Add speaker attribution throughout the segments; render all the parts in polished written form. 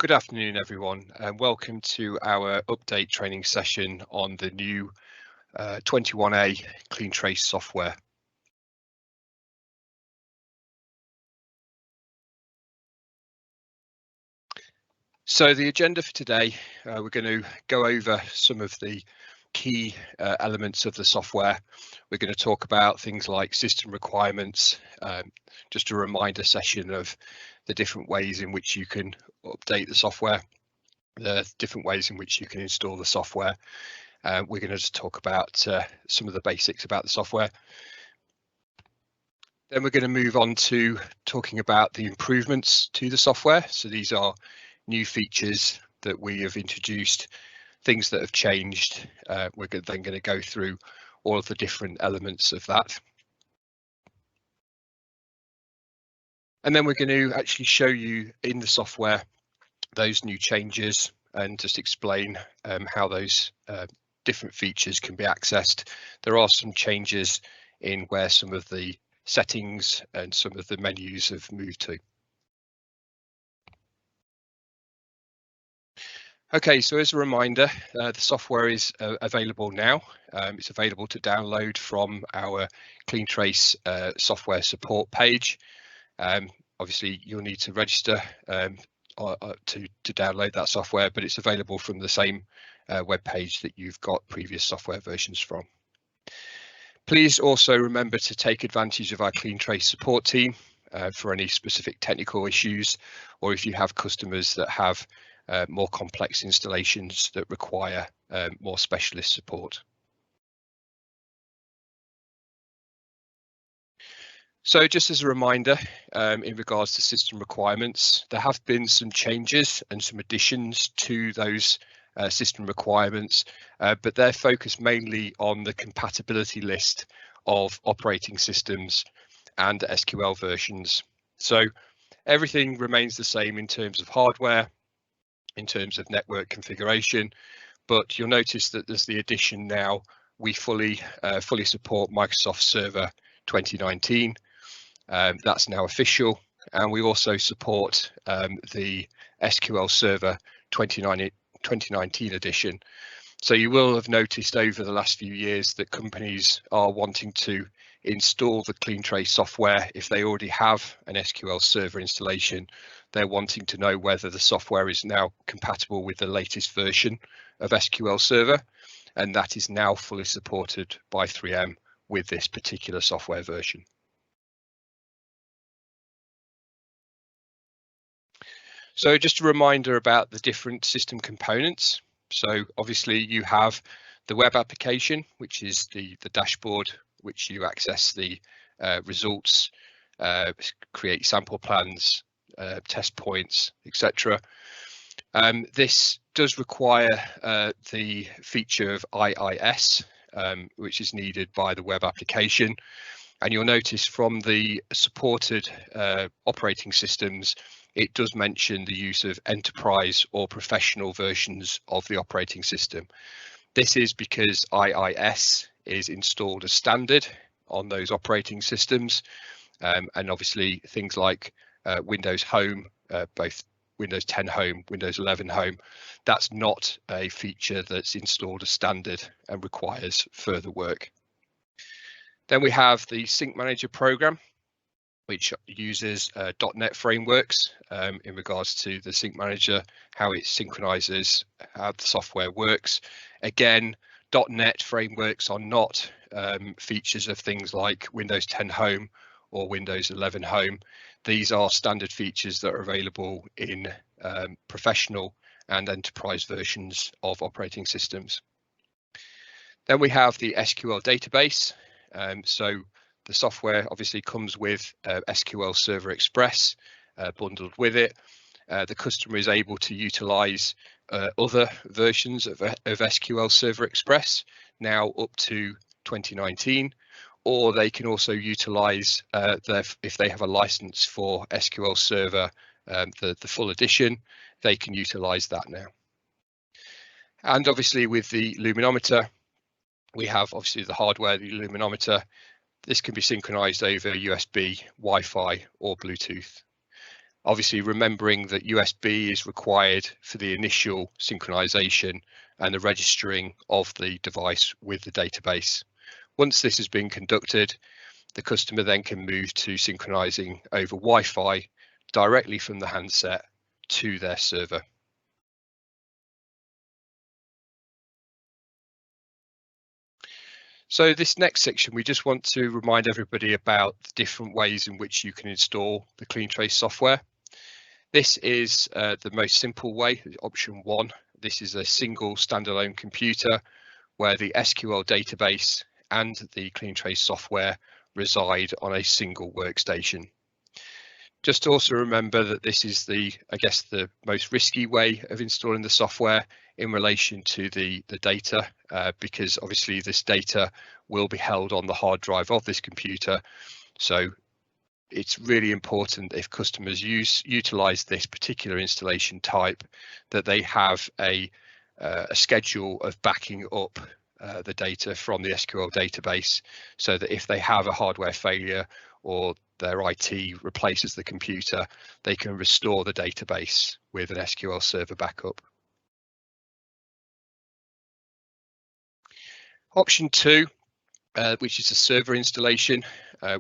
Speaker 1: Good afternoon, everyone, and welcome to our update training session on the new 21A Clean Trace software. So the agenda for today, we're going to go over some of the key elements of the software. We're going to talk about things like system requirements, just a reminder session of the different ways in which you can update the software, the different ways in which you can install the software. We're going to just talk about some of the basics about the software. Then we're going to move on to talking about the improvements to the software. So these are new features that we have introduced, things that have changed. We're then going to go through all of the different elements of that. And then we're going to actually show you in the software those new changes and just explain how those different features can be accessed. There are some changes in where some of the settings and some of the menus have moved to. Okay, so as a reminder, the software is available now. It's available to download from our Clean Trace software support page. Obviously, you'll need to register to download that software, but it's available from the same web page that you've got previous software versions from. Please also remember to take advantage of our Clean Trace support team for any specific technical issues, or if you have customers that have more complex installations that require more specialist support. So just as a reminder, in regards to system requirements, there have been some changes and some additions to those system requirements, but they're focused mainly on the compatibility list of operating systems and SQL versions. So everything remains the same in terms of hardware, in terms of network configuration, but you'll notice that there's the addition now. We fully support Microsoft Server 2019. That's now official, and we also support the SQL Server 2019 edition. So you will have noticed over the last few years that companies are wanting to install the Clean Trace software. If they already have an SQL Server installation, they're wanting to know whether the software is now compatible with the latest version of SQL Server, and that is now fully supported by 3M with this particular software version. So just a reminder about the different system components. So obviously you have the web application, which is the dashboard, which you access the results, create sample plans, test points, etc. This does require the feature of IIS, which is needed by the web application. And you'll notice from the supported operating systems, it does mention the use of enterprise or professional versions of the operating system. This is because IIS is installed as standard on those operating systems, and obviously things like Windows Home, both Windows 10 Home, Windows 11 Home, that's not a feature that's installed as standard and requires further work. Then we have the Sync Manager program, which uses .NET frameworks in regards to the Sync Manager, how it synchronizes, how the software works. Again, .NET frameworks are not features of things like Windows 10 Home or Windows 11 Home. These are standard features that are available in professional and enterprise versions of operating systems. Then we have the SQL database. So the software obviously comes with SQL Server Express bundled with it. The customer is able to utilize other versions of SQL Server Express now up to 2019, or they can also utilize if they have a license for SQL Server, the full edition, they can utilize that now. And obviously with the luminometer, we have obviously the hardware, the luminometer. This can be synchronized over USB, Wi-Fi or Bluetooth. Obviously, remembering that USB is required for the initial synchronization and the registering of the device with the database. Once this has been conducted, the customer then can move to synchronizing over Wi-Fi directly from the handset to their server. So this next section, we just want to remind everybody about the different ways in which you can install the CleanTrace software. This is the most simple way, option 1. This is a single standalone computer where the SQL database and the CleanTrace software reside on a single workstation. Just to also remember that this is the most risky way of installing the software in relation to the data, because obviously this data will be held on the hard drive of this computer. So it's really important if customers utilize this particular installation type that they have a schedule of backing up the data from the SQL database, so that if they have a hardware failure or their IT replaces the computer, they can restore the database with an SQL server backup. Option 2, which is a server installation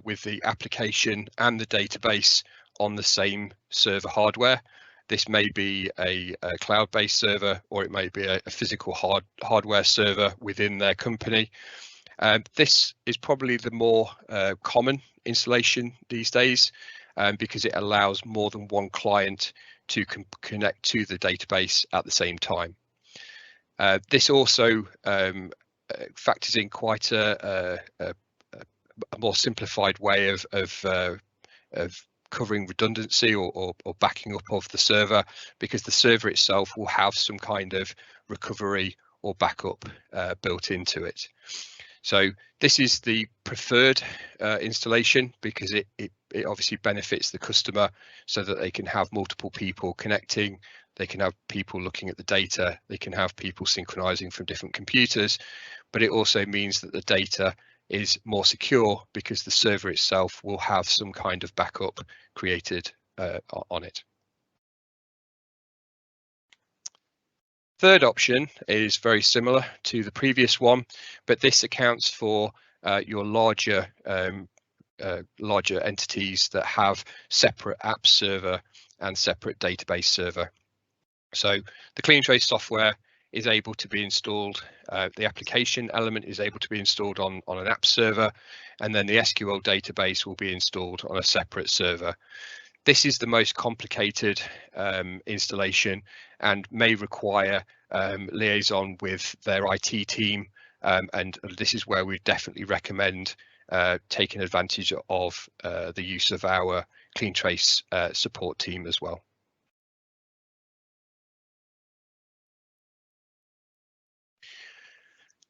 Speaker 1: with the application and the database on the same server hardware. This may be a cloud-based server, or it may be a physical hardware server within their company. This is probably the more common installation these days, because it allows more than one client to connect to the database at the same time. This also factors in quite a more simplified way of covering redundancy or backing up of the server, because the server itself will have some kind of recovery or backup built into it. So this is the preferred installation, because it obviously benefits the customer, so that they can have multiple people connecting, they can have people looking at the data, they can have people synchronizing from different computers, but it also means that the data is more secure because the server itself will have some kind of backup created on it. Third option is very similar to the previous one, but this accounts for your larger entities that have separate app server and separate database server. So the CleanTrace software is able to be installed, the application element is able to be installed on an app server, and then the SQL database will be installed on a separate server. This is the most complicated installation and may require liaison with their IT team, and this is where we definitely recommend taking advantage of the use of our CleanTrace support team as well.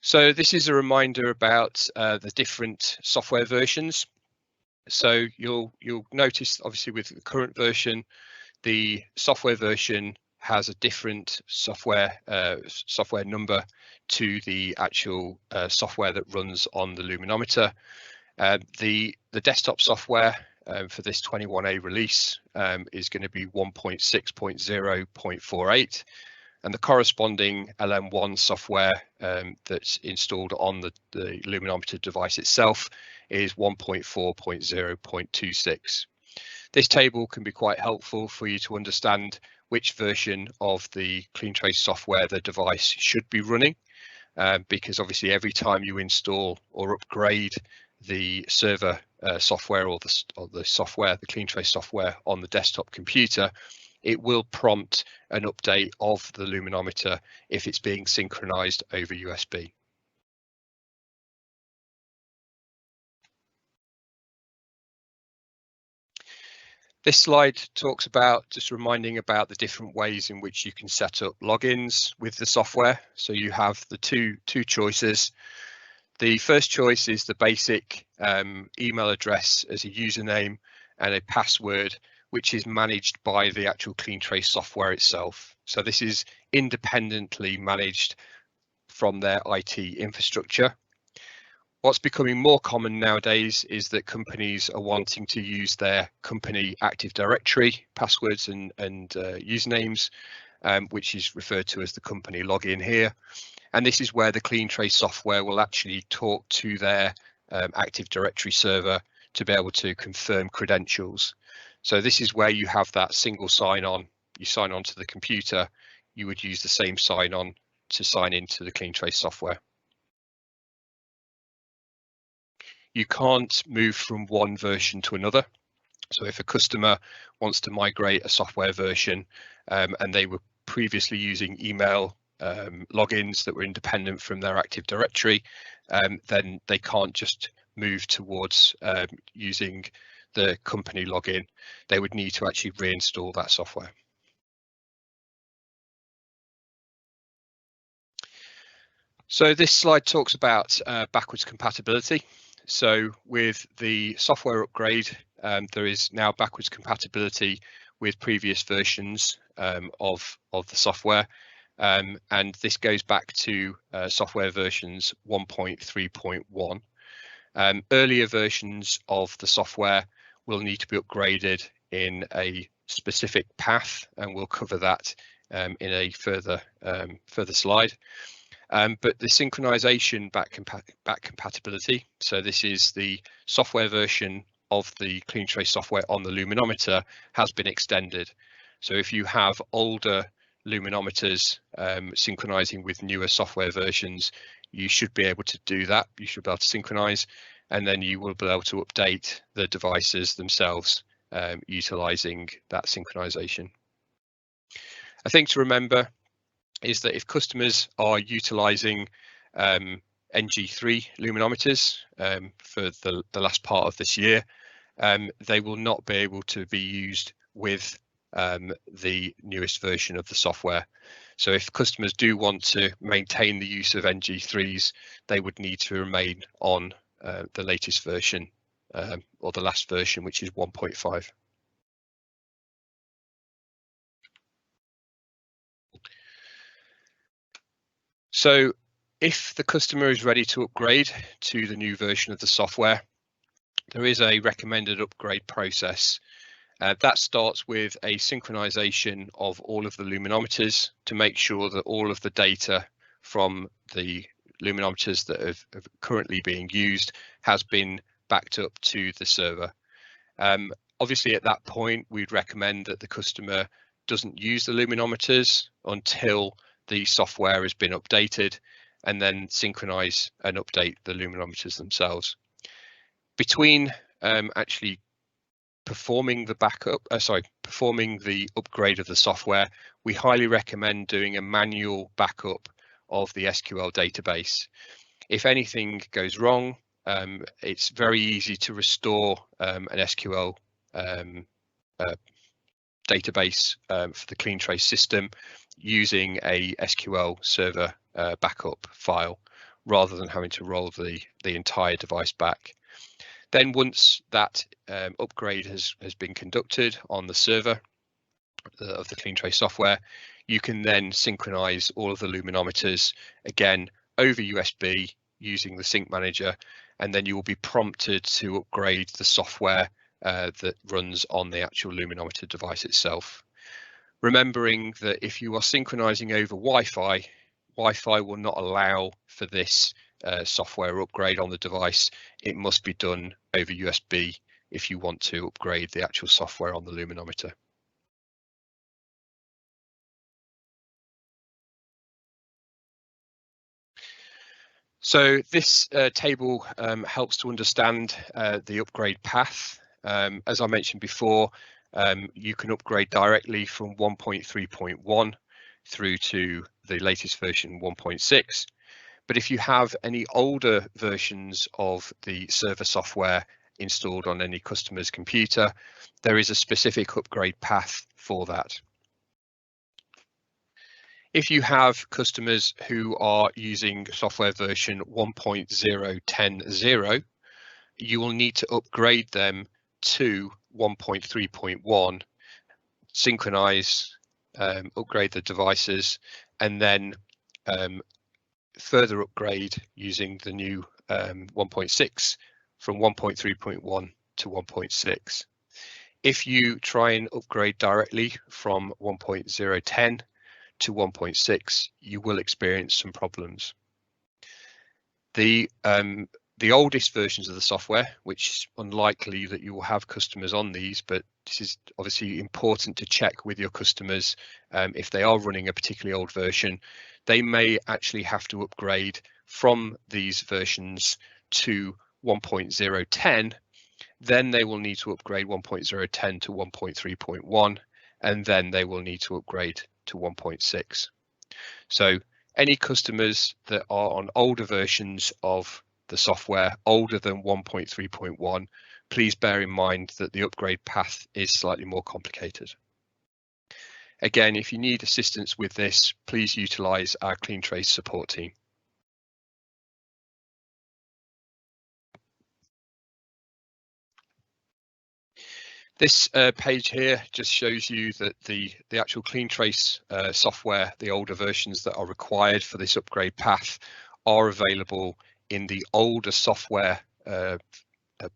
Speaker 1: So this is a reminder about the different software versions. So you'll notice, obviously, with the current version, the software version has a different software number to the actual software that runs on the luminometer. The desktop software for this 21A release is going to be 1.6.0.48. and the corresponding LM1 software that's installed on the luminometer device itself is 1.4.0.26. This table can be quite helpful for you to understand which version of the CleanTrace software the device should be running, because obviously every time you install or upgrade the server software or the software, the CleanTrace software on the desktop computer, it will prompt an update of the luminometer if it's being synchronized over USB. This slide talks about just reminding about the different ways in which you can set up logins with the software. So you have the two choices. The first choice is the basic email address as a username and a password, which is managed by the actual CleanTrace software itself. So this is independently managed from their IT infrastructure. What's becoming more common nowadays is that companies are wanting to use their company Active Directory passwords and usernames, which is referred to as the company login here. And this is where the CleanTrace software will actually talk to their Active Directory server to be able to confirm credentials. So this is where you have that single sign-on. You sign on to the computer, you would use the same sign-on to sign into the CleanTrace software. You can't move from one version to another. So if a customer wants to migrate a software version and they were previously using email logins that were independent from their Active Directory, then they can't just move towards using the company login. They would need to actually reinstall that software. So this slide talks about backwards compatibility. So with the software upgrade, there is now backwards compatibility with previous versions of the software. And this goes back to software versions 1.3.1. Earlier versions of the software will need to be upgraded in a specific path, and we'll cover that in a further slide. But the synchronization back compatibility, so this is the software version of the CleanTrace software on the luminometer, has been extended. So if you have older luminometers synchronizing with newer software versions, you should be able to do that. You should be able to synchronize, and then you will be able to update the devices themselves utilizing that synchronization. A thing to remember is that if customers are utilizing NG3 luminometers for the last part of this year, they will not be able to be used with the newest version of the software. So if customers do want to maintain the use of NG3s, they would need to remain on the latest version or the last version, which is 1.5. So if the customer is ready to upgrade to the new version of the software, there is a recommended upgrade process. That starts with a synchronization of all of the luminometers to make sure that all of the data from the luminometers that are currently being used has been backed up to the server. Obviously, at that point, we'd recommend that the customer doesn't use the luminometers until the software has been updated, and then synchronize and update the luminometers themselves. Between actually performing the performing the upgrade of the software, we highly recommend doing a manual backup of the SQL database. If anything goes wrong, it's very easy to restore an SQL database for the CleanTrace system using a SQL server backup file, rather than having to roll the entire device back. Then once that upgrade has been conducted on the server of the CleanTrace software, you can then synchronize all of the luminometers again over USB using the sync manager, and then you will be prompted to upgrade the software that runs on the actual luminometer device itself. Remembering that if you are synchronizing over Wi-Fi, Wi-Fi will not allow for this software upgrade on the device. It must be done over USB if you want to upgrade the actual software on the luminometer. So this table helps to understand the upgrade path. As I mentioned before, you can upgrade directly from 1.3.1 through to the latest version 1.6. But if you have any older versions of the server software installed on any customer's computer, there is a specific upgrade path for that. If you have customers who are using software version 1.0.10.0, you will need to upgrade them to 1.3.1, synchronize, upgrade the devices, and then further upgrade using the new 1.6 from 1.3.1 to 1.6. If you try and upgrade directly from 1.010 to 1.6, you will experience some problems. The oldest versions of the software, which is unlikely that you will have customers on these, but this is obviously important to check with your customers. If they are running a particularly old version, they may actually have to upgrade from these versions to 1.010. Then they will need to upgrade 1.010 to 1.3.1, and then they will need to upgrade to 1.6. So any customers that are on older versions of the software, older than 1.3.1, please bear in mind that the upgrade path is slightly more complicated. Again, if you need assistance with this, please utilize our CleanTrace support team. This page here just shows you that the actual CleanTrace software, the older versions that are required for this upgrade path, are available in the older software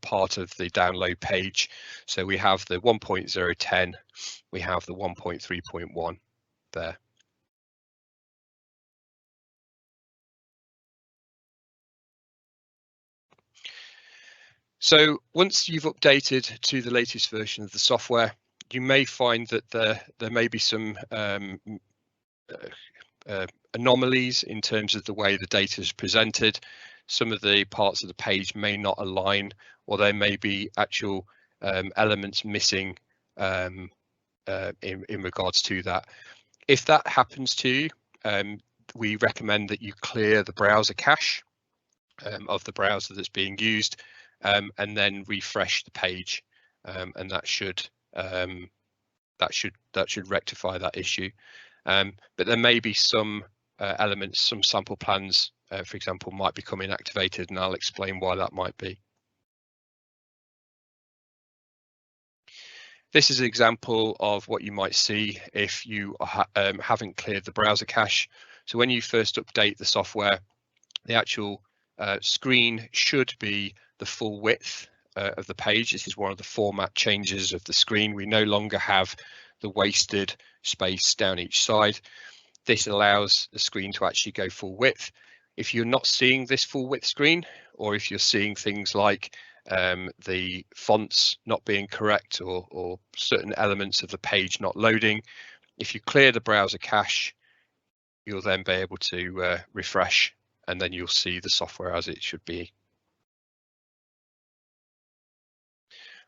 Speaker 1: part of the download page. So we have the 1.010, we have the 1.3.1 there. So once you've updated to the latest version of the software, you may find that there may be some anomalies in terms of the way the data is presented. Some of the parts of the page may not align, or there may be actual elements missing in regards to that. If that happens to you, we recommend that you clear the browser cache of the browser that's being used, and then refresh the page, and that should rectify that issue. But there may be some elements, some sample plans, for example, might become inactivated, and I'll explain why that might be. This is an example of what you might see if you haven't cleared the browser cache. So when you first update the software, the actual screen should be the full width of the page. This is one of the format changes of the screen. We no longer have the wasted space down each side. This allows the screen to actually go full width. If you're not seeing this full width screen, or if you're seeing things like the fonts not being correct, or certain elements of the page not loading, if you clear the browser cache, you'll then be able to refresh, and then you'll see the software as it should be.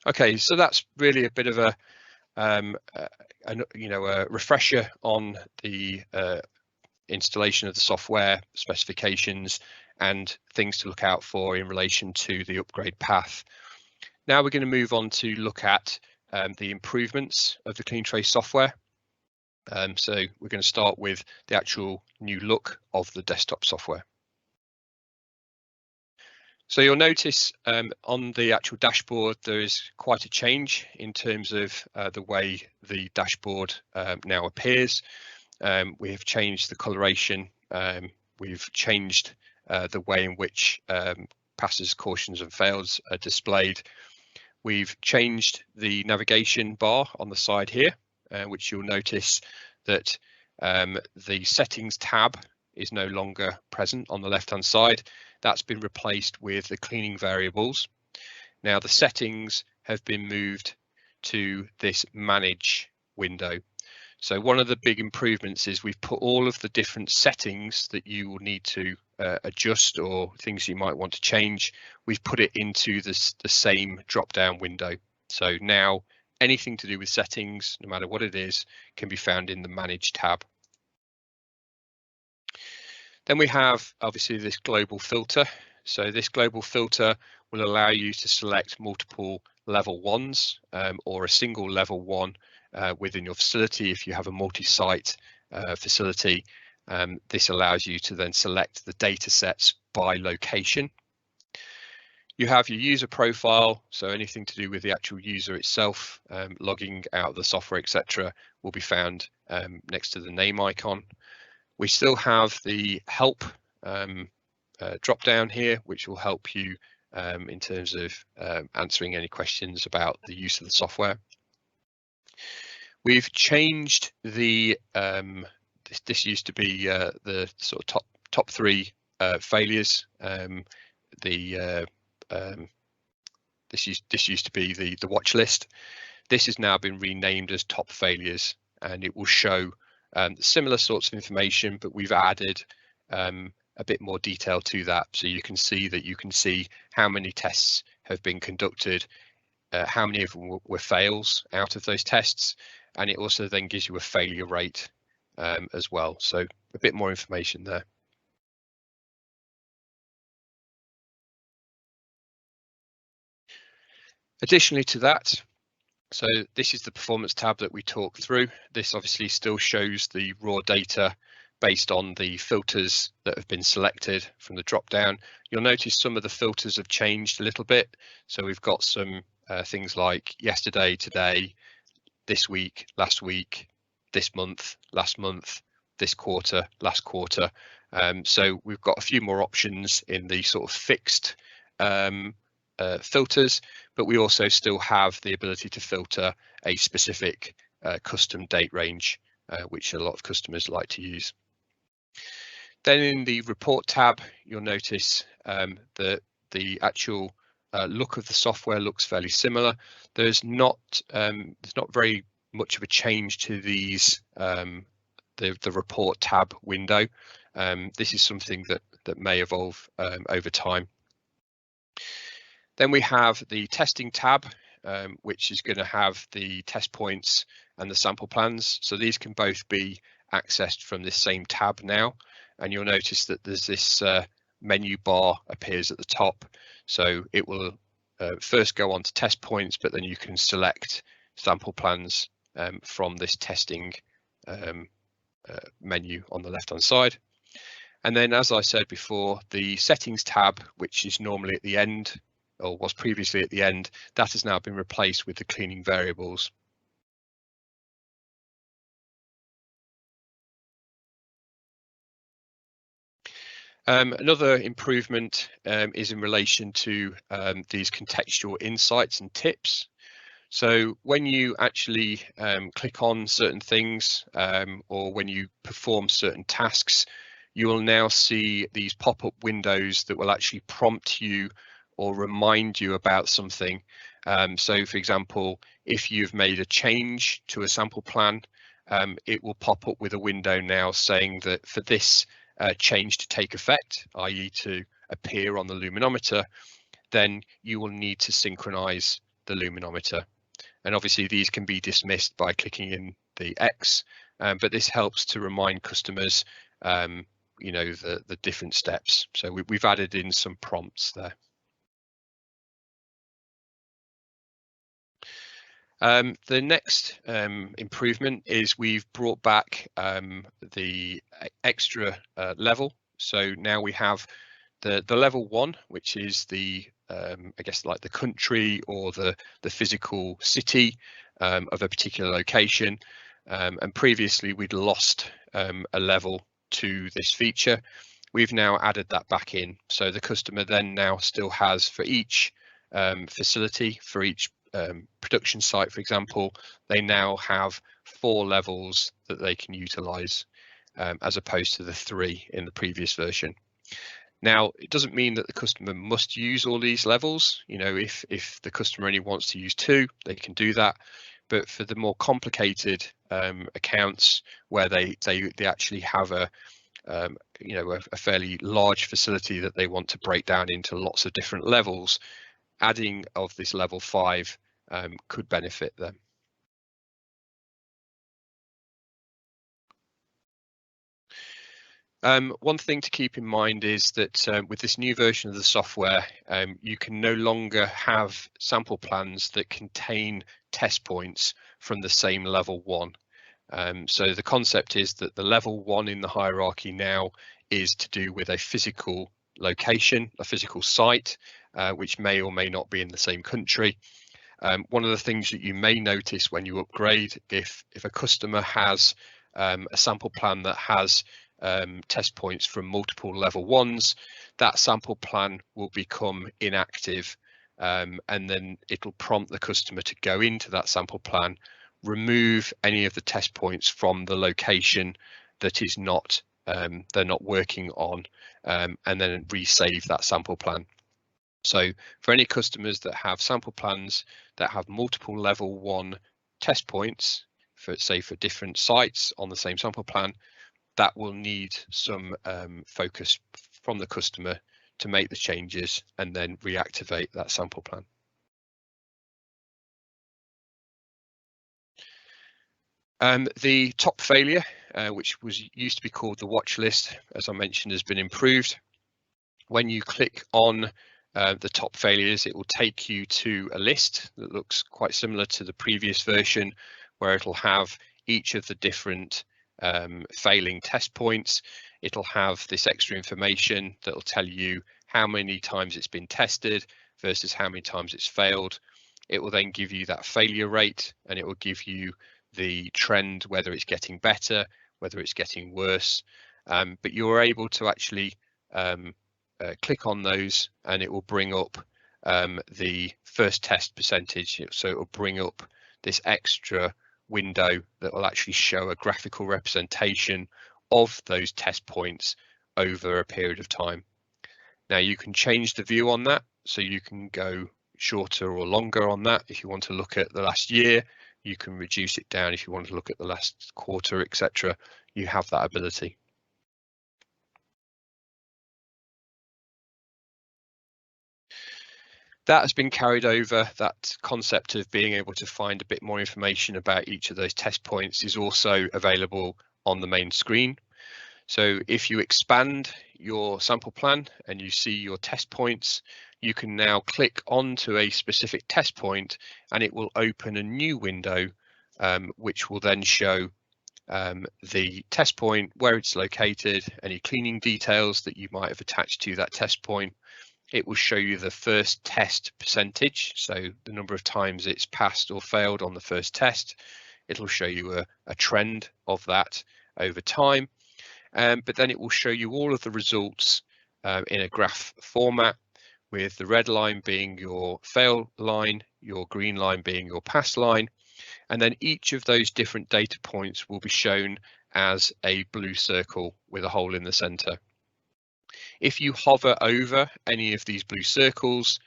Speaker 1: Okay, so that's really a bit of a refresher on the installation of the software, specifications, and things to look out for in relation to the upgrade path. Now we're going to move on to look at the improvements of the CleanTrace software. So we're going to start with the actual new look of the desktop software. So you'll notice on the actual dashboard there is quite a change in terms of the way the dashboard now appears. We have changed the coloration, we've changed the way in which passes, cautions and fails are displayed. We've changed the navigation bar on the side here, which you'll notice that the settings tab is no longer present on the left hand side. That's been replaced with the cleaning variables. Now the settings have been moved to this manage window. So one of the big improvements is we've put all of the different settings that you will need to adjust, or things you might want to change. We've put it into the same drop down window. So now anything to do with settings, no matter what it is, can be found in the manage tab. Then we have obviously this global filter. So this global filter will allow you to select multiple level ones or a single level one within your facility. If you have a multi-site facility, this allows you to then select the data sets by location. You have your user profile, so anything to do with the actual user itself, logging out of the software, etc., will be found next to the name icon. We still have the help drop down here, which will help you in terms of answering any questions about the use of the software. We've changed the this used to be the sort of top three failures. This used to be the watch list. This has now been renamed as top failures, and it will show similar sorts of information, but we've added a bit more detail to that, so you can see how many tests have been conducted, how many of them were fails out of those tests, and it also then gives you a failure rate as well, so a bit more information there. Additionally to that, so this is the performance tab that we talked through. This obviously still shows the raw data based on the filters that have been selected from the drop down. You'll notice some of the filters have changed a little bit. So we've got some things like yesterday, today, this week, last week, this month, last month, this quarter, last quarter. So we've got a few more options in the sort of fixed filters, but we also still have the ability to filter a specific custom date range, which a lot of customers like to use. Then in the report tab, you'll notice that the actual look of the software looks fairly similar. There's not very much of a change to these the report tab window. This is something that may evolve over time. Then we have the testing tab, which is going to have the test points and the sample plans. So these can both be accessed from this same tab now. And you'll notice that there's this menu bar appears at the top. So it will first go on to test points, but then you can select sample plans from this testing menu on the left-hand side. And then, as I said before, the settings tab, which is normally at the end, or was previously at the end, that has now been replaced with the cleaning variables. Another improvement is in relation to these contextual insights and tips. So when you actually click on certain things or when you perform certain tasks, you will now see these pop-up windows that will actually prompt you or remind you about something. So for example, if you've made a change to a sample plan, it will pop up with a window now saying that for this change to take effect, i.e. to appear on the luminometer, then you will need to synchronize the luminometer. And obviously these can be dismissed by clicking in the X, but this helps to remind customers, you know, the different steps. So we've added in some prompts there. The next improvement is we've brought back the extra level. So now we have the level 1, which is the I guess like the country or the physical city of a particular location. And previously we'd lost a level to this feature. We've now added that back in. So the customer then now still has, for each facility, for each production site, for example, they now have 4 levels that they can utilize as opposed to the 3 in the previous version. Now, it doesn't mean that the customer must use all these levels. You know, if the customer only wants to use 2, they can do that. But for the more complicated accounts where they actually have a you know, a fairly large facility that they want to break down into lots of different levels, adding of this level 5 could benefit them. One thing to keep in mind is that with this new version of the software, you can no longer have sample plans that contain test points from the same level 1. So the concept is that the level 1 in the hierarchy now is to do with a physical location, a physical site, which may or may not be in the same country. One of the things that you may notice when you upgrade, if a customer has a sample plan that has test points from multiple level 1s, that sample plan will become inactive, and then it'll prompt the customer to go into that sample plan, remove any of the test points from the location that is not they're not working on, and then resave that sample plan. So for any customers that have sample plans that have multiple level 1 test points, for say for different sites on the same sample plan, that will need some focus from the customer to make the changes and then reactivate that sample plan. The top failure, which used to be called the watch list, as I mentioned, has been improved. When you click on the top failures, it will take you to a list that looks quite similar to the previous version, where it'll have each of the different failing test points. It'll have this extra information that will tell you how many times it's been tested versus how many times it's failed. It will then give you that failure rate, and it will give you the trend, whether it's getting better, whether it's getting worse. But you're able to actually click on those, and it will bring up the first test percentage. So it will bring up this extra window that will actually show a graphical representation of those test points over a period of time. Now you can change the view on that, so you can go shorter or longer on that. If you want to look at the last year, you can reduce it down. If you want to look at the last quarter, etc., you have that ability. That has been carried over. That concept of being able to find a bit more information about each of those test points is also available on the main screen. So if you expand your sample plan and you see your test points, you can now click onto a specific test point, and it will open a new window, which will then show the test point, where it's located, any cleaning details that you might have attached to that test point. It will show you the first test percentage, so the number of times it's passed or failed on the first test. It'll show you a trend of that over time, but then it will show you all of the results in a graph format, with the red line being your fail line, your green line being your pass line, and then each of those different data points will be shown as a blue circle with a hole in the center. If you hover over any of these blue circles,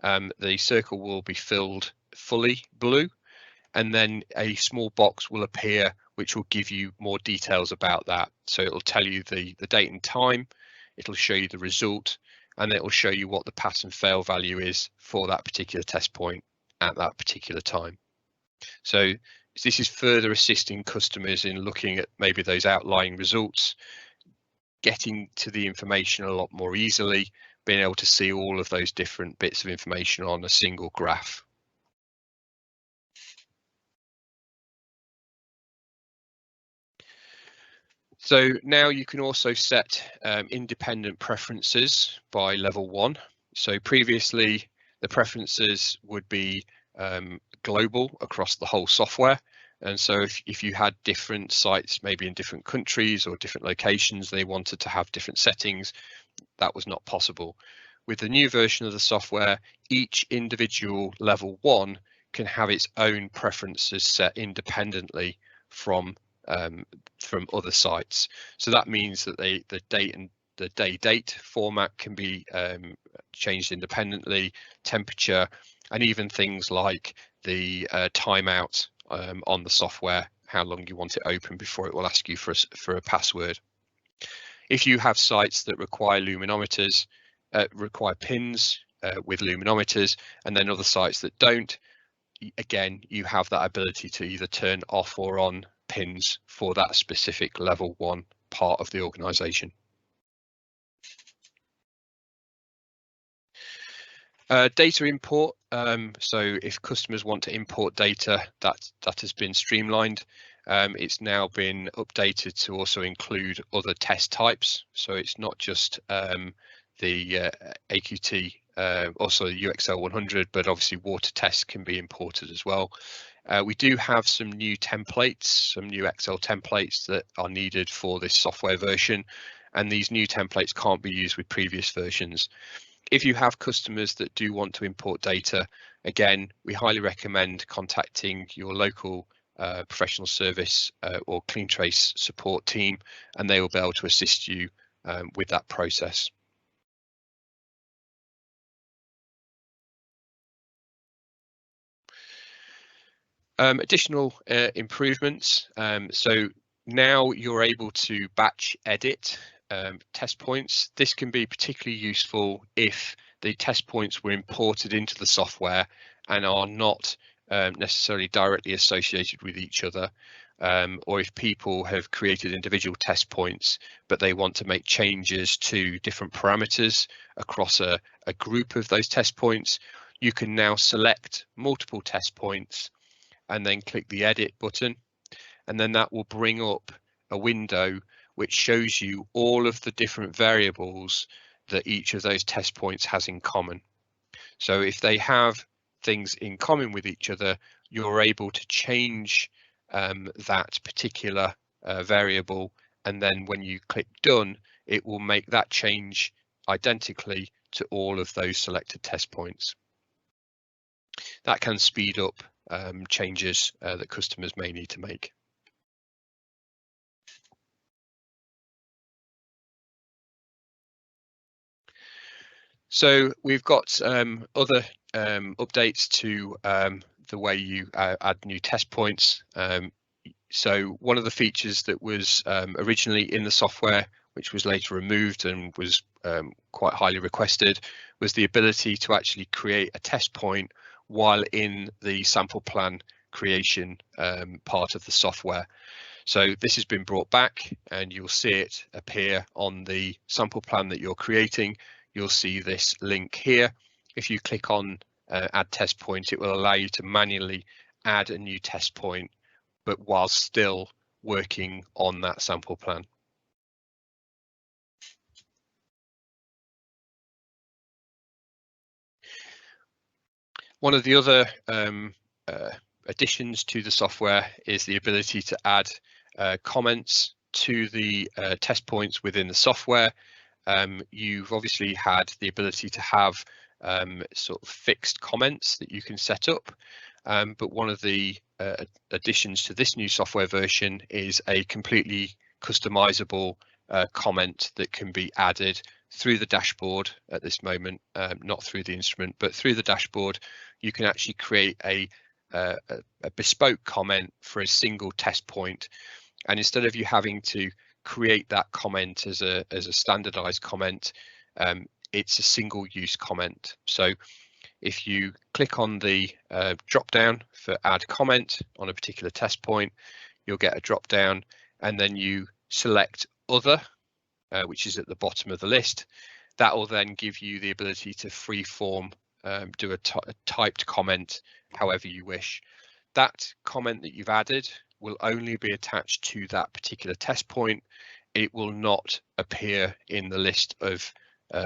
Speaker 1: the circle will be filled fully blue, and then a small box will appear which will give you more details about that. So it'll tell you the date and time, it'll show you the result, and it will show you what the pass and fail value is for that particular test point at that particular time. So this is further assisting customers in looking at maybe those outlying results, getting to the information a lot more easily, being able to see all of those different bits of information on a single graph. So now you can also set independent preferences by level 1. So previously the preferences would be global across the whole software. And so if you had different sites, maybe in different countries or different locations, they wanted to have different settings, that was not possible. With the new version of the software, each individual level 1 can have its own preferences set independently from other sites. So that means that the date and the day-date format can be changed independently, temperature, and even things like the timeout on the software, how long you want it open before it will ask you for a password. If you have sites that require luminometers, require pins with luminometers, and then other sites that don't, again, you have that ability to either turn off or on pins for that specific level 1 part of the organization. Data import. So if customers want to import data, that has been streamlined. It's now been updated to also include other test types. So it's not just the AQT, also the UXL 100, but obviously water tests can be imported as well. We do have some new templates, some new Excel templates that are needed for this software version, and these new templates can't be used with previous versions. If you have customers that do want to import data, again, we highly recommend contacting your local professional service or clean trace support team, and they will be able to assist you with that process. Additional improvements. So now you're able to batch edit test points. This can be particularly useful if the test points were imported into the software and are not necessarily directly associated with each other, or if people have created individual test points, but they want to make changes to different parameters across a group of those test points. You can now select multiple test points and then click the edit button, and then that will bring up a window which shows you all of the different variables that each of those test points has in common. So if they have things in common with each other, you're able to change that particular variable, and then when you click done, it will make that change identically to all of those selected test points. That can speed up changes that customers may need to make. So we've got other updates to the way you add new test points. So one of the features that was originally in the software, which was later removed and was quite highly requested, was the ability to actually create a test point while in the sample plan creation part of the software. So this has been brought back, and you'll see it appear on the sample plan that you're creating. You'll see this link here. If you click on add test point, it will allow you to manually add a new test point, but while still working on that sample plan. One of the other additions to the software is the ability to add comments to the test points within the software. You've obviously had the ability to have sort of fixed comments that you can set up, but one of the additions to this new software version is a completely customizable comment that can be added through the dashboard at this moment, not through the instrument, but through the dashboard. You can actually create a bespoke comment for a single test point, and instead of you having to create that comment as a standardized comment, it's a single use comment. So if you click on the drop down for add comment on a particular test point, you'll get a drop down, and then you select other, which is at the bottom of the list. That will then give you the ability to free form do a typed comment however you wish. That comment that you've added will only be attached to that particular test point. It will not appear in the list of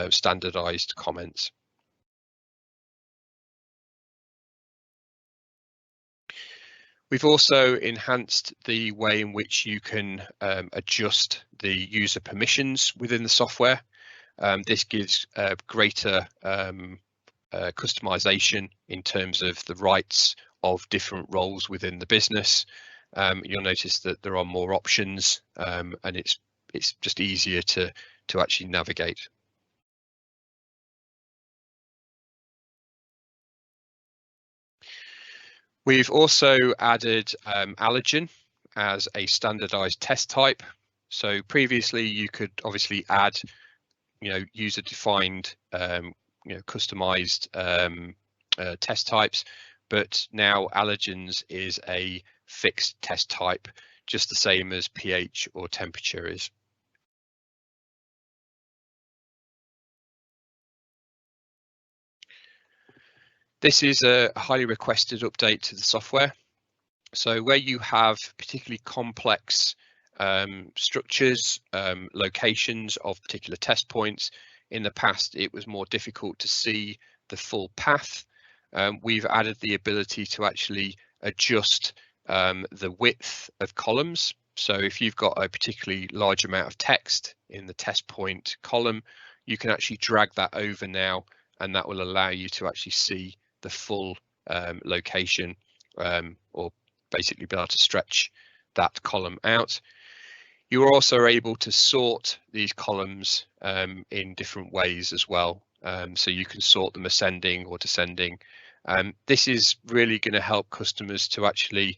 Speaker 1: standardized comments. We've also enhanced the way in which you can adjust the user permissions within the software. This gives greater customization in terms of the rights of different roles within the business. You'll notice that there are more options, and it's just easier to actually navigate. We've also added Allergen as a standardized test type. So previously you could obviously add, user defined, customized test types, but now allergens is a fixed test type, just the same as pH or temperature is. This is a highly requested update to the software. So where you have particularly complex structures, locations of particular test points, in the past it was more difficult to see the full path. We've added the ability to actually adjust the width of columns. So if you've got a particularly large amount of text in the test point column, you can actually drag that over now, and that will allow you to actually see the full location, or basically be able to stretch that column out. You're also able to sort these columns in different ways as well. So you can sort them ascending or descending. This is really going to help customers to actually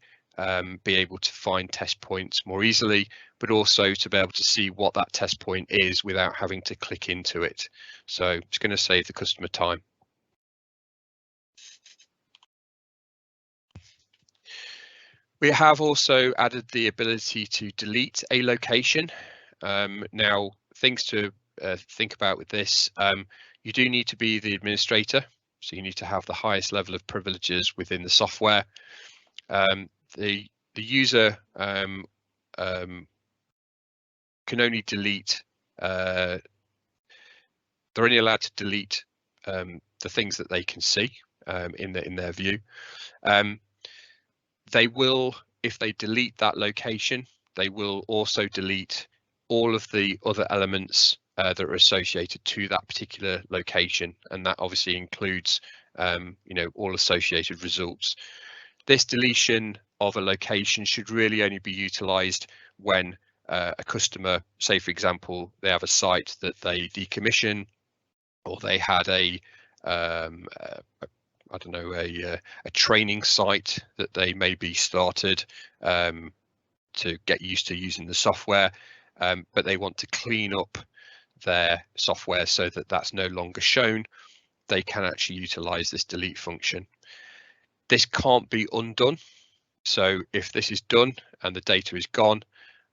Speaker 1: be able to find test points more easily, but also to be able to see what that test point is without having to click into it. So it's going to save the customer time. We have also added the ability to delete a location. Now, things to think about with this, you do need to be the administrator, so you need to have the highest level of privileges within the software. The user can only delete, they're only allowed to delete the things that they can see in their view. They will, if they delete that location, they will also delete all of the other elements that are associated to that particular location, and that obviously includes all associated results. This deletion of a location should really only be utilized when a customer, say for example, they have a site that they decommission, or they had I don't know, a training site that they maybe started to get used to using the software, but they want to clean up their software so that that's no longer shown. They can actually utilize this delete function. This can't be undone. So if this is done and the data is gone,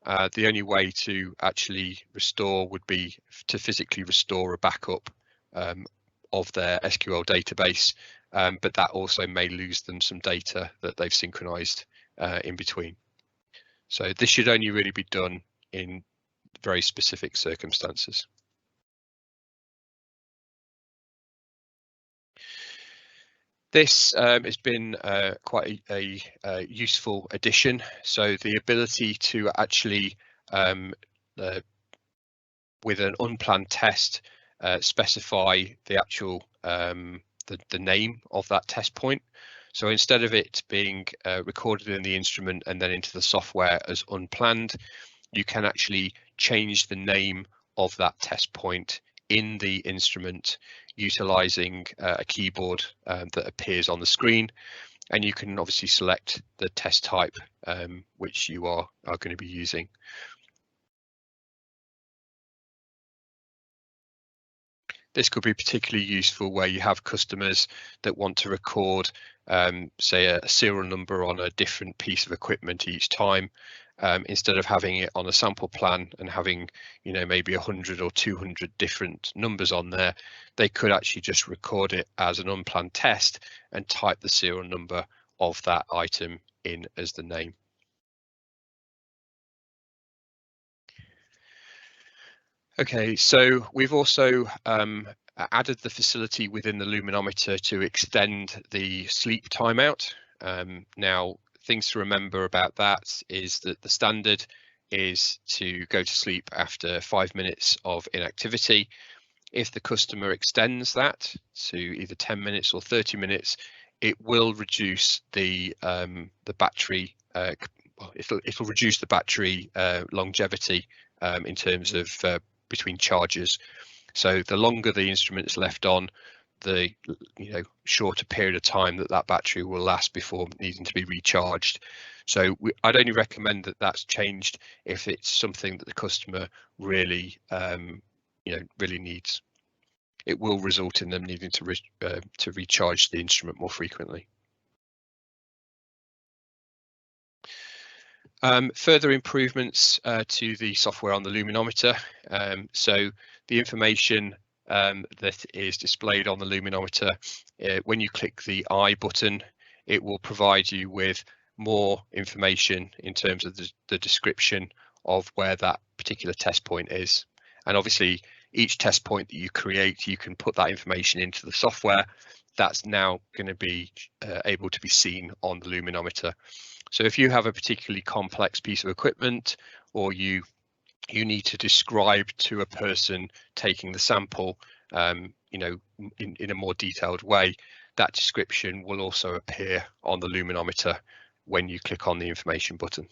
Speaker 1: the only way to actually restore would be to physically restore a backup of their SQL database, but that also may lose them some data that they've synchronized in between. So this should only really be done in very specific circumstances. This has been quite a useful addition. So the ability to actually, with an unplanned test, specify the actual the name of that test point. So instead of it being recorded in the instrument and then into the software as unplanned, you can actually change the name of that test point in the instrument utilizing a keyboard that appears on the screen, and you can obviously select the test type which you are going to be using. This could be particularly useful where you have customers that want to record, say, a serial number on a different piece of equipment each time. Instead of having it on a sample plan and having, maybe 100 or 200 different numbers on there, they could actually just record it as an unplanned test and type the serial number of that item in as the name. Okay, so we've also added the facility within the luminometer to extend the sleep timeout. Now, things to remember about that is that the standard is to go to sleep after 5 minutes of inactivity. If the customer extends that to either 10 minutes or 30 minutes, it will reduce the battery. It'll reduce the battery longevity in terms of between charges. So the longer the instrument is left on, the shorter period of time that battery will last before needing to be recharged. So I'd only recommend that that's changed if it's something that the customer really really needs. It will result in them needing to recharge the instrument more frequently. Further improvements to the software on the luminometer. So the information that is displayed on the luminometer, when you click the I button, it will provide you with more information in terms of the description of where that particular test point is. And obviously, each test point that you create, you can put that information into the software that's now going to be able to be seen on the luminometer. So if you have a particularly complex piece of equipment, or you need to describe to a person taking the sample, you know, in a more detailed way, that description will also appear on the luminometer when you click on the information button.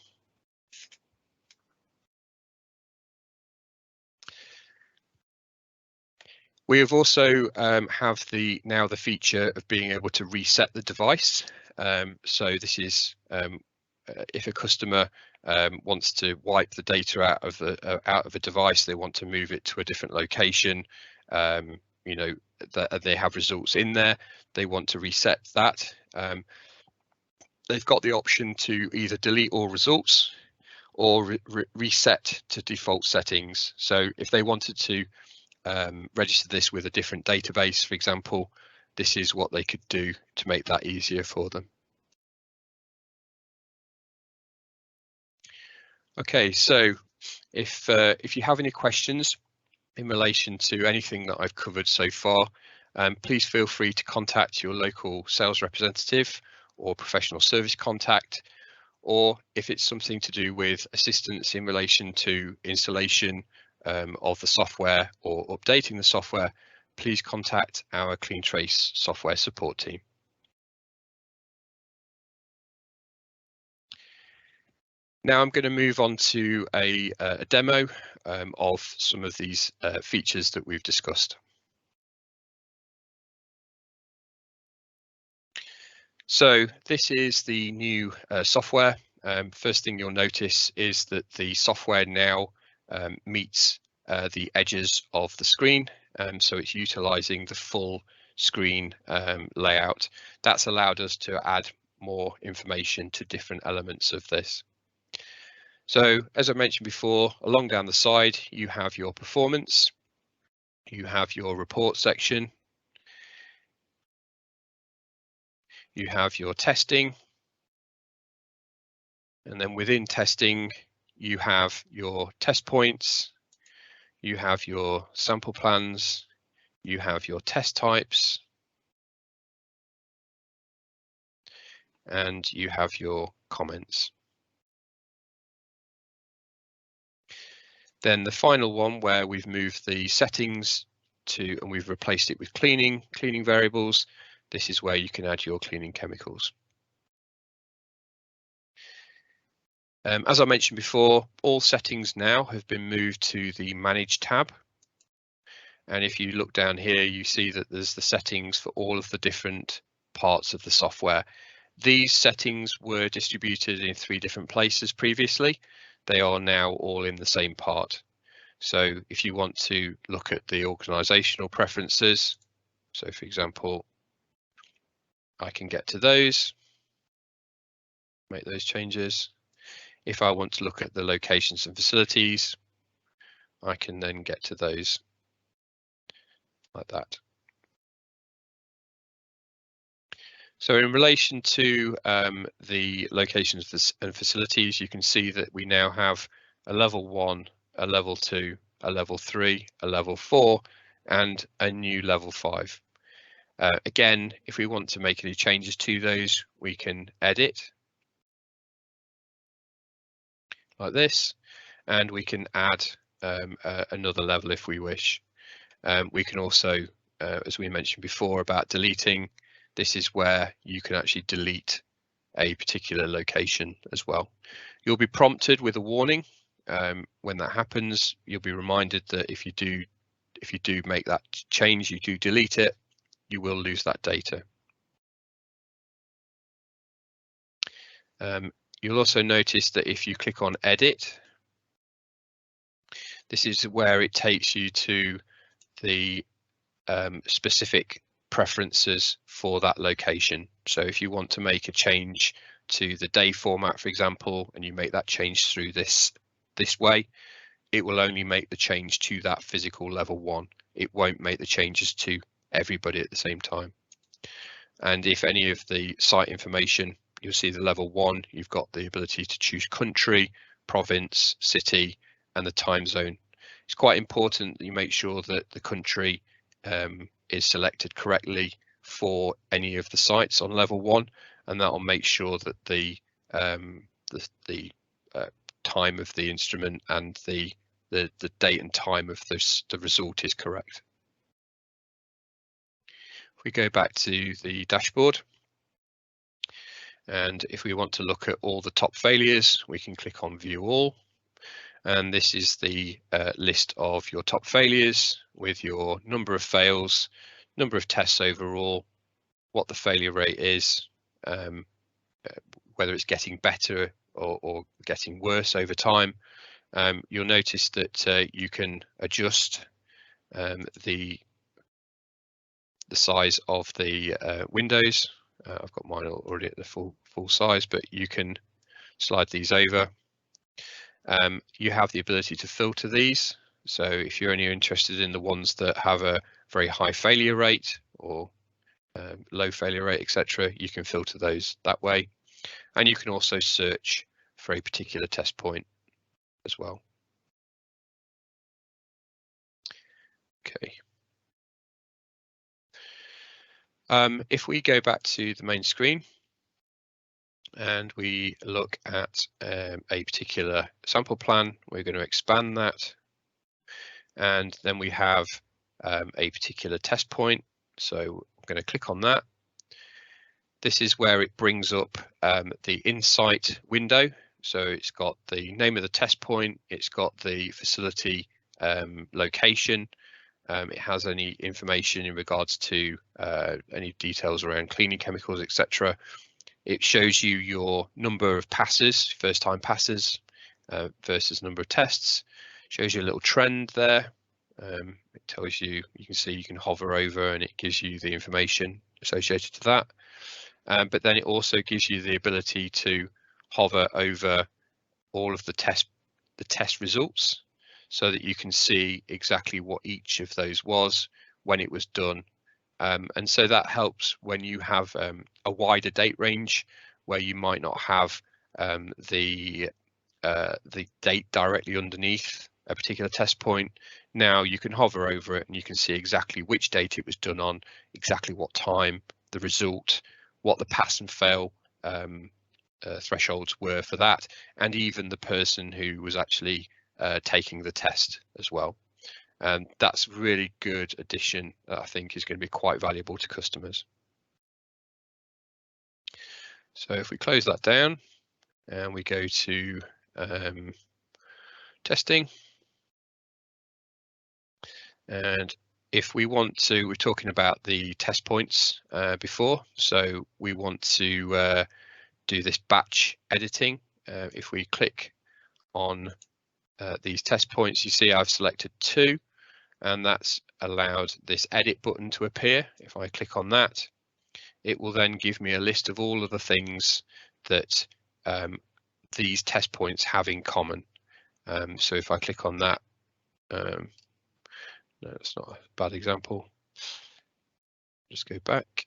Speaker 1: We have also have now the feature of being able to reset the device. So this is if a customer wants to wipe the data out of a device, they want to move it to a different location. You know, that they have results in there, they want to reset that. They've got the option to either delete all results or reset to default settings. So if they wanted to register this with a different database, for example, this is what they could do to make that easier for them. Okay, so if you have any questions in relation to anything that I've covered so far, please feel free to contact your local sales representative or professional service contact, or if it's something to do with assistance in relation to installation of the software or updating the software, please contact our CleanTrace software support team. Now I'm going to move on to a demo of some of these features that we've discussed. So this is the new software. First thing you'll notice is that the software now meets the edges of the screen. So it's utilizing the full screen layout. That's allowed us to add more information to different elements of this. So as I mentioned before, along down the side, you have your performance, you have your report section, you have your testing, and then within testing, you have your test points, you have your sample plans, you have your test types, and you have your comments. Then the final one, where we've moved the settings to, and we've replaced it with cleaning variables. This is where you can add your cleaning chemicals. As I mentioned before, all settings now have been moved to the Manage tab. And if you look down here, you see that there's the settings for all of the different parts of the software. These settings were distributed in 3 different places previously. They are now all in the same part. So if you want to look at the organizational preferences, so for example, I can get to those, make those changes. If I want to look at the locations and facilities, I can then get to those like that. So in relation to the locations and facilities, you can see that we now have a level 1, a level 2, a level 3, a level 4, and a new level 5. Again, if we want to make any changes to those, we can edit like this, and we can add another level if we wish. We can also, as we mentioned before about deleting, this is where you can actually delete a particular location as well. You'll be prompted with a warning. When that happens, you'll be reminded that if you do make that change, you do delete it, you will lose that data. You'll also notice that if you click on edit, this is where it takes you to the specific preferences for that location. So if you want to make a change to the day format, for example, and you make that change through this way, it will only make the change to that physical level 1. It won't make the changes to everybody at the same time. And if any of the site information, you'll see the level 1, you've got the ability to choose country, province, city, and the time zone. It's quite important that you make sure that the country is selected correctly for any of the sites on level 1, and that will make sure that the time of the instrument and the date and time of the result is correct. If we go back to the dashboard, and if we want to look at all the top failures, we can click on View All. And this is the list of your top failures with your number of fails, number of tests overall, what the failure rate is, whether it's getting better or getting worse over time. You'll notice that you can adjust the size of the windows. I've got mine already at the full size, but you can slide these over. You have the ability to filter these. So if you're only interested in the ones that have a very high failure rate or low failure rate, etc., you can filter those that way. And you can also search for a particular test point as well. Okay. If we go back to the main screen and we look at a particular sample plan, we're going to expand that. And then we have a particular test point. So I'm going to click on that. This is where it brings up the insight window. So it's got the name of the test point, it's got the facility location, it has any information in regards to any details around cleaning chemicals, etc. It shows you your number of passes, first time passes versus number of tests. Shows you a little trend there. It tells you, you can see you can hover over and it gives you the information associated to that. But then it also gives you the ability to hover over all of the test results so that you can see exactly what each of those was when it was done. And so that helps when you have a wider date range where you might not have the date directly underneath a particular test point. Now you can hover over it and you can see exactly which date it was done on, exactly what time, the result, what the pass and fail thresholds were for that, and even the person who was actually taking the test as well. And that's really good addition that I think is going to be quite valuable to customers. So if we close that down and we go to testing, and if we want to, we're talking about the test points before, so we want to do this batch editing. If we click on these test points, you see I've selected 2, and that's allowed this edit button to appear. If I click on that, it will then give me a list of all of the things that these test points have in common. So if I click on that, no, it's not a bad example. Just go back.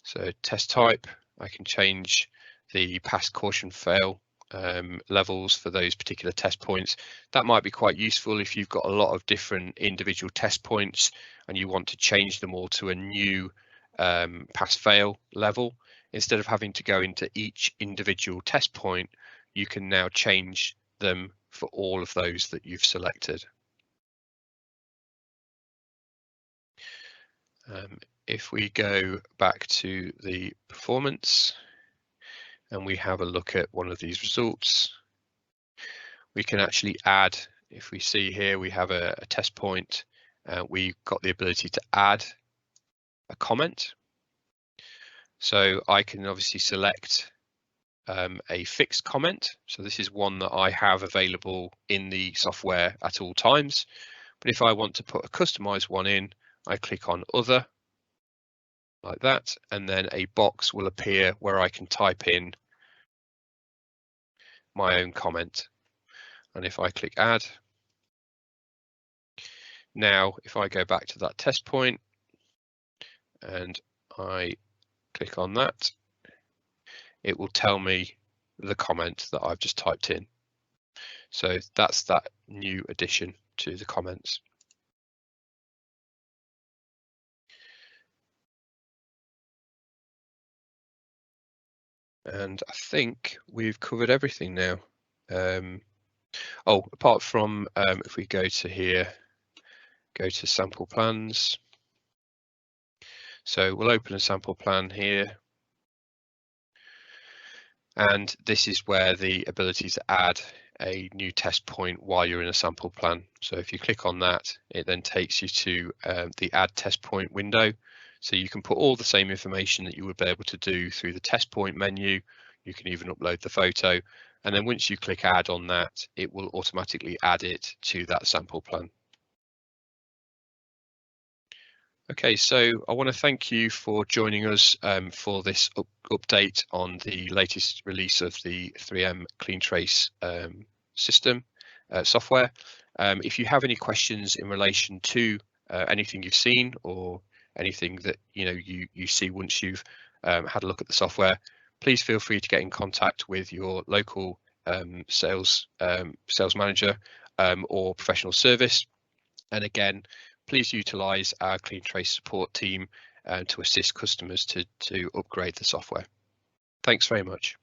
Speaker 1: So test type, I can change the pass, caution, fail levels for those particular test points. That might be quite useful if you've got a lot of different individual test points and you want to change them all to a new pass fail level. Instead of having to go into each individual test point, you can now change them for all of those that you've selected. If we go back to the performance and we have a look at one of these results, we can actually add, if we see here, we have a test point, we've got the ability to add a comment. So I can obviously select a fixed comment. So this is one that I have available in the software at all times. But if I want to put a customized one in, I click on Other, like that, and then a box will appear where I can type in my own comment. And if I click Add, now if I go back to that test point and I click on that, it will tell me the comment that I've just typed in. So that's that new addition to the comments. And I think we've covered everything now. Oh, apart from if we go to here, go to sample plans. So we'll open a sample plan here. And this is where the ability to add a new test point while you're in a sample plan. So if you click on that, it then takes you to the add test point window. So you can put all the same information that you would be able to do through the test point menu. You can even upload the photo. And then once you click add on that, it will automatically add it to that sample plan. Okay, so I want to thank you for joining us for this update on the latest release of the 3M Clean Trace system software. If you have any questions in relation to anything you've seen or anything that you see once you've had a look at the software, please feel free to get in contact with your local sales manager or professional service. And again, please utilise our Clean Trace support team to assist customers to upgrade the software. Thanks very much.